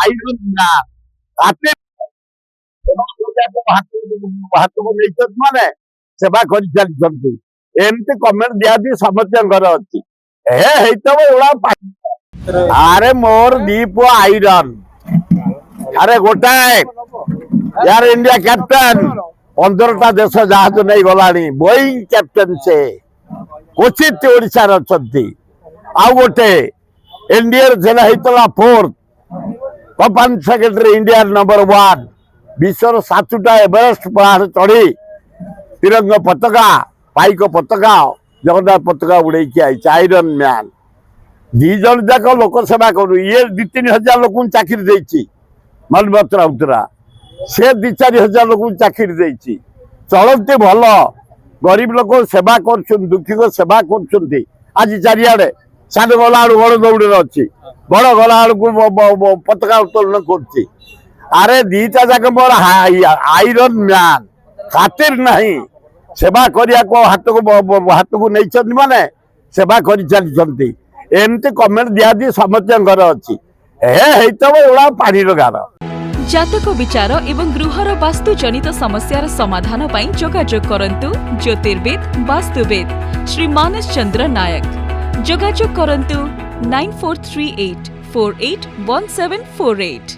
Iron ନା ହାତେ ହାତକୁ ନେଇଛନ୍ତି ମାନେ ସେବା କରିଚାଲିଛନ୍ତି। ଏମିତି କମେଣ୍ଟ ଦିଆଦି ସମସ୍ତଙ୍କର ଅଛି। ହେଇଥିବ ଏଗୁଡା। ଆରେ ମୋର ଦି ପୁଅ ଆଇରନ୍। ଆରେ ଗୋଟାଏ ଏୟାର ଇଣ୍ଡିଆ କ୍ୟାପ୍ଟେନ୍ 15ଟା ଦେଶ ଜାହାଜ ନେଇ ଗଲାଣି। ବୋଇଂ କ୍ୟାପ୍ଟେନ୍ ସେ କ୍ୱଚିତ ଓଡ଼ିଶାରେ ଅଛନ୍ତି। ଆଉ ଗୋଟେ ଏନଡିଏର ଥିଲା ହେଇଥିଲା 4th company secretary India number 1 ବିଶ୍ୱର 7ଟା ଏଭରେଷ୍ଟ ପାହାଡ଼ ଚଢ଼ି ତିରଙ୍ଗ ପତାକା ପାଇକ ପତାକା ଜଗନ୍ନାଥ ପତାକା ଉଡ଼େଇକି ଆଇଛି। Iron man. 2 ଜଣ ଯାକ ଲୋକ ସେବା କରୁ। ଇଏ 2-3 ହଜାର ଲୋକଙ୍କୁ ଚାକିରି ଦେଇଛି। ମଲବତ ରାଉତରା ସେ 2-4 ହଜାର ଲୋକଙ୍କୁ ଚାକିରି ଦେଇଛି। ଚଳନ୍ତି ଭଲ। ଗରିବ ଲୋକ ସେବା କରୁଛନ୍ତି। ଦୁଃଖୀଙ୍କ ସେବା କରୁଛନ୍ତି। ଆଜି ଚାରିଆଡ଼େ ସାନ ଗଲା ବେଳକୁ ବଡ଼ ଦୌଡ଼ରେ ଅଛି। ବଡ଼ ଗଲା ବେଳକୁ ପତାକା ଉତ୍ତୋଳନ କରୁଛି। ଆରେ 2ଟା ଯାକ ମୋର ଆଇରନ୍ ମ୍ୟାନ୍। ଖାତିର ନାହିଁ। ସେବା କରିବାକୁ ହାତକୁ ନେଇଛନ୍ତି ମାନେ ସେବା କରିଚାଲିଛନ୍ତି। ଏମିତି କମେଣ୍ଟ ଦିଆଦି ସମସ୍ତଙ୍କର ଅଛି। ହେଇଥିବ ଏଗୁଡା ପାଣିର ଗାର। ଜାତକ ବିଚାର ଏବଂ ଗୃହର ବାସ୍ତୁ ଜନିତ ସମସ୍ୟାର ସମାଧାନ ପାଇଁ ଯୋଗାଯୋଗ କରନ୍ତୁ ଜ୍ୟୋତିର୍ବିଦ ବାସ୍ତୁବିଦ ଶ୍ରୀ ମାନସ ଚନ୍ଦ୍ର ନାୟକ। ଯୋଗାଯୋଗ କରନ୍ତୁ 9438481748।